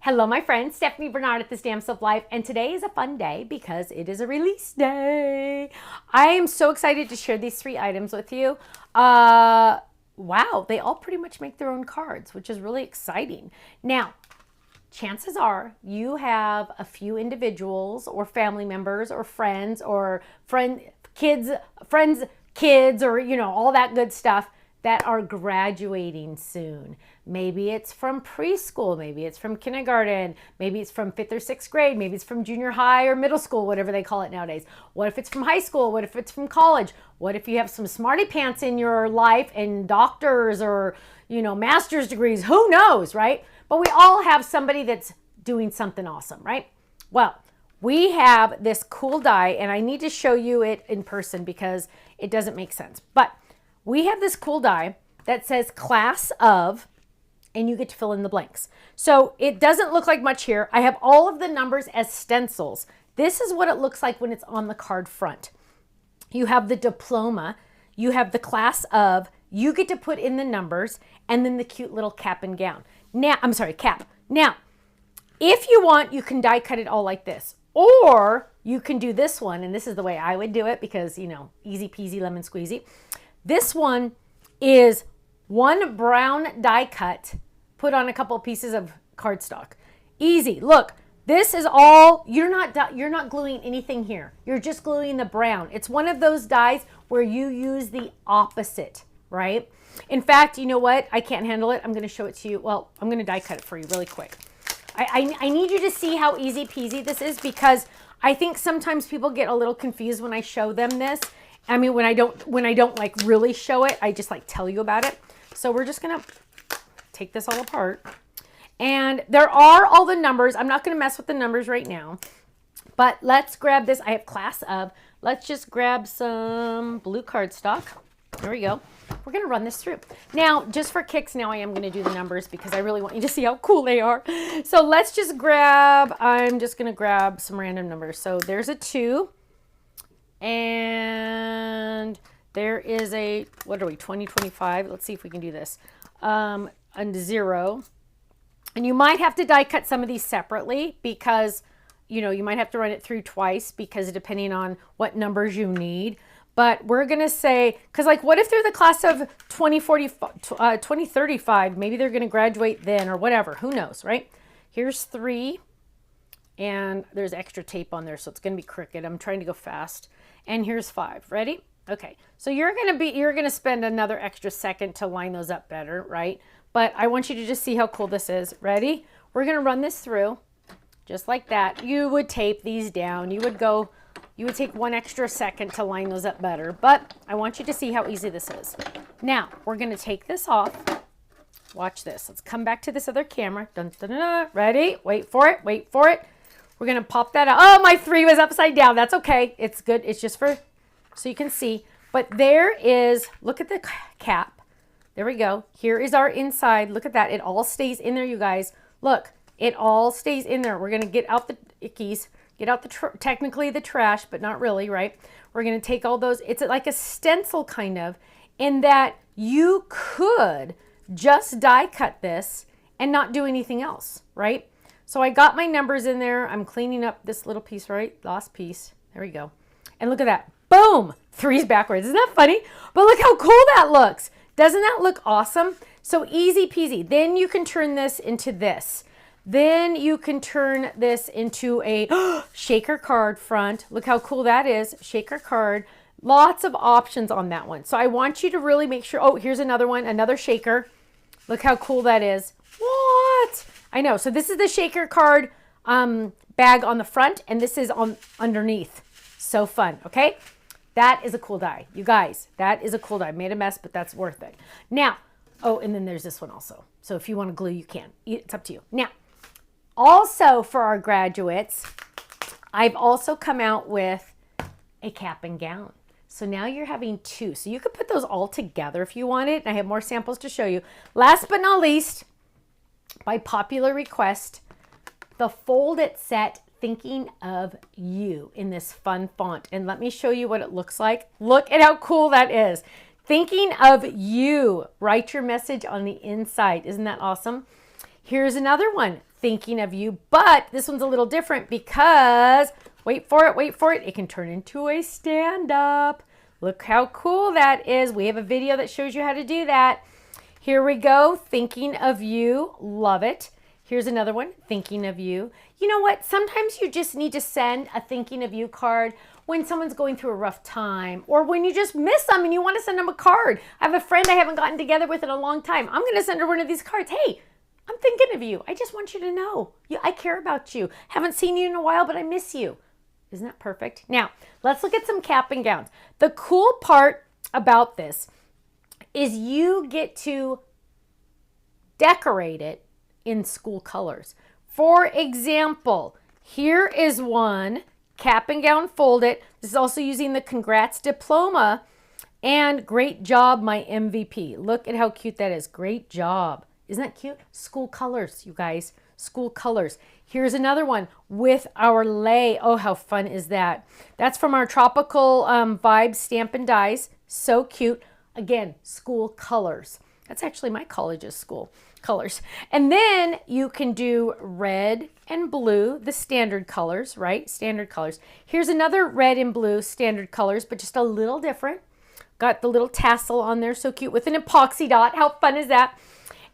Hello, my friends. Stephanie Bernard at This Damn Self Life, and today is a fun day because it is a release day. I am so excited to share these 3 items with you. Wow, they all pretty much make their own cards, which is really exciting. Now, chances are you have a few individuals or family members or friends or friends, kids, or all that good stuff that are graduating soon. Maybe it's from preschool, maybe it's from kindergarten, maybe it's from 5th or 6th grade, maybe it's from junior high or middle school, whatever they call it nowadays. What if it's from high school? What if it's from college? What if you have some smarty pants in your life and doctors or, master's degrees? Who knows, right? But we all have somebody that's doing something awesome, right? Well, we have this cool die, and I need to show you it in person because it doesn't make sense. But we have this cool die that says class of, and you get to fill in the blanks. So it doesn't look like much here. I have all of the numbers as stencils. This is what it looks like when it's on the card front. You have the diploma, you have the class of, you get to put in the numbers, and then the cute little cap and gown. Now, I'm sorry, cap. Now, if you want, you can die cut it all like this. Or you can do this one, and this is the way I would do it because, easy peasy lemon squeezy. This one is one brown die cut, put on a couple of pieces of cardstock. Easy. Look, this is all, you're not gluing anything here. You're just gluing the brown. It's one of those dies where you use the opposite, right? In fact, you know what? I can't handle it. I'm going to show it to you. Well, I'm going to die cut it for you really quick. I need you to see how easy peasy this is because I think sometimes people get a little confused when I show them this. I mean, when I don't like really show it, I just like tell you about it. So we're just going to take this all apart. And there are all the numbers. I'm not going to mess with the numbers right now. But let's grab this. I have class of. Let's just grab some blue cardstock. There we go. We're going to run this through. Now, just for kicks, now I am going to do the numbers because I really want you to see how cool they are. So let's just grab, I'm just going to grab some random numbers. So there's a 2. And there is a, what are we, 2025? Let's see if we can do this. And 0. And you might have to die cut some of these separately because, you might have to run it through twice because depending on what numbers you need. But we're going to say, because what if they're the class of 2035? Maybe they're going to graduate then or whatever. Who knows, right? Here's 3. And there's extra tape on there, so it's going to be crooked. I'm trying to go fast. And here's 5. Ready? Okay. So you're going to spend another extra second to line those up better, right? But I want you to just see how cool this is. Ready? We're going to run this through just like that. You would tape these down. You would take 1 extra second to line those up better. But I want you to see how easy this is. Now, we're going to take this off. Watch this. Let's come back to this other camera. Dun, dun, dun, dun. Ready? Wait for it. Wait for it. We're going to pop that out. Oh, my 3 was upside down. That's okay. It's good. It's just so you can see. But there is, look at the cap. There we go. Here is our inside. Look at that. It all stays in there, you guys. Look, it all stays in there. We're going to get out the ickies, get out technically the trash, but not really, right? We're going to take all those. It's like a stencil kind of, in that you could just die cut this and not do anything else, right? So I got my numbers in there. I'm cleaning up this little piece, right? Last piece. There we go. And look at that. Boom! 3's backwards. Isn't that funny? But look how cool that looks. Doesn't that look awesome? So easy peasy. Then you can turn this into this. Then you can turn this into a shaker card front. Look how cool that is. Shaker card. Lots of options on that one. So I want you to really make sure. Oh, here's another one. Another shaker. Look how cool that is. What? I know. So this is the shaker card bag on the front, and this is on underneath. So fun. Okay. That is a cool die. You guys, that is a cool die. Made a mess, but that's worth it. Now, oh, and then there's this one also. So if you want to glue, you can. It's up to you. Now, also for our graduates, I've also come out with a cap and gown. So now you're having 2. So you could put those all together if you wanted. I have more samples to show you. Last but not least, by popular request, the Fold It set Thinking of You in this fun font. And let me show you what it looks like. Look at how cool that is. Thinking of you. Write your message on the inside. Isn't that awesome? Here's another one. thinking of you, but this one's a little different because, wait for it, it can turn into a stand-up. Look how cool that is. We have a video that shows you how to do that. Here we go, thinking of you, love it. Here's another one, thinking of you. You know what, sometimes you just need to send a thinking of you card when someone's going through a rough time, or when you just miss them and you want to send them a card. I have a friend I haven't gotten together with in a long time. I'm going to send her one of these cards. Hey, I'm thinking of you. I just want you to know. I care about you. Haven't seen you in a while, but I miss you. Isn't that perfect? Now, let's look at some cap and gowns. The cool part about this is you get to decorate it in school colors. For example, here is one, cap and gown folded. This is also using the Congrats Diploma and Great Job, My MVP. Look at how cute that is. Great job. Isn't that cute? School colors, you guys. School colors. Here's another one with our lei. Oh, how fun is that? That's from our Tropical Vibes Stamp and Dies. So cute. Again, school colors. That's actually my college's school colors. And then you can do red and blue, the standard colors, right? Standard colors. Here's another red and blue standard colors, but just a little different. Got the little tassel on there, so cute, with an epoxy dot. How fun is that?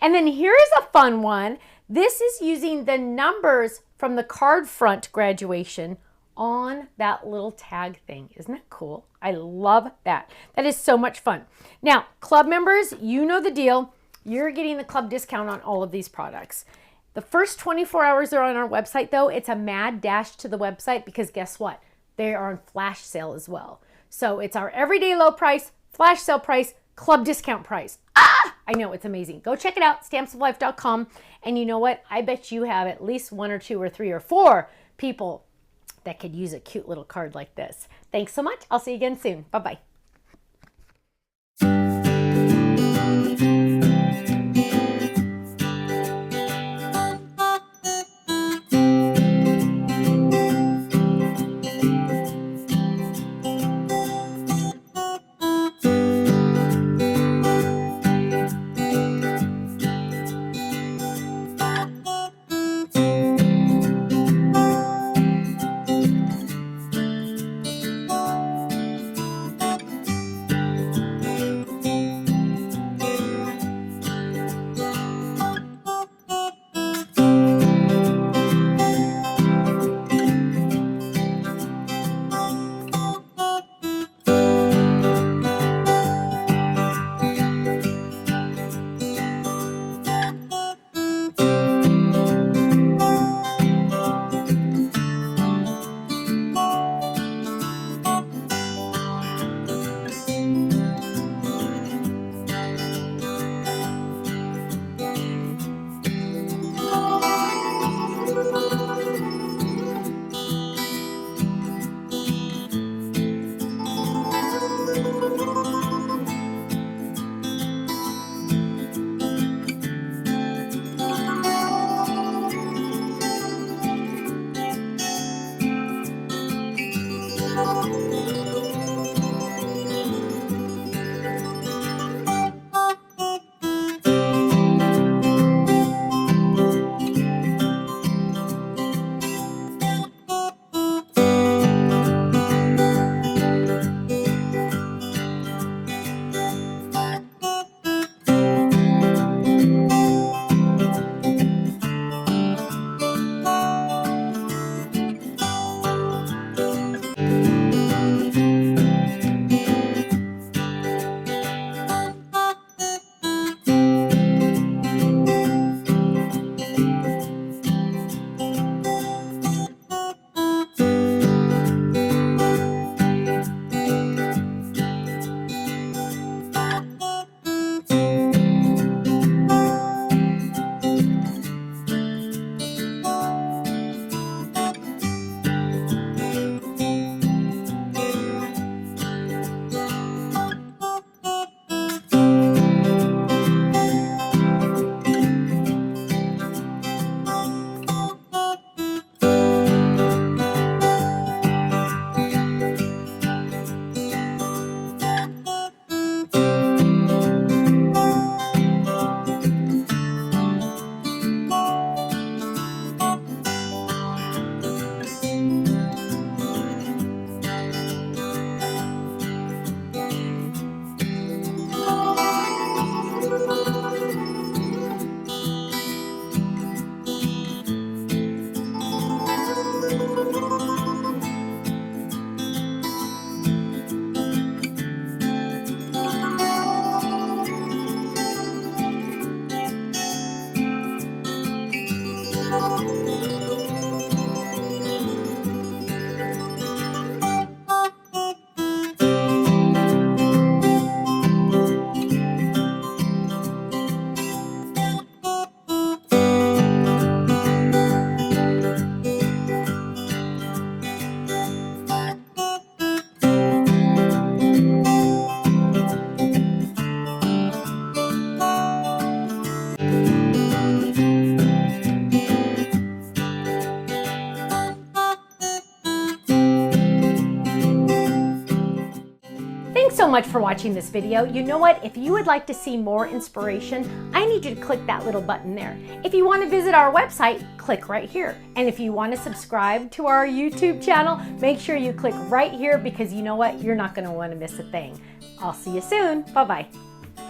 And then here's a fun one. This is using the numbers from the card front graduation on that little tag thing. Isn't that cool? I love that. That is so much fun. Now, club members, you know the deal. You're getting the club discount on all of these products. The first 24 hours are on our website, though. It's a mad dash to the website because guess what? They are on flash sale as well. So it's our everyday low price, flash sale price, club discount price. I know, it's amazing. Go check it out, stampsoflife.com. And you know what? I bet you have at least 1 or 2 or 3 or 4 people that could use a cute little card like this. Thanks so much. I'll see you again soon. Bye-bye. Thanks so much for watching this video. You know what? If you would like to see more inspiration, I need you to click that little button there. If you want to visit our website, click right here. And if you want to subscribe to our YouTube channel, make sure you click right here because you know what? You're not going to want to miss a thing. I'll see you soon. Bye-bye.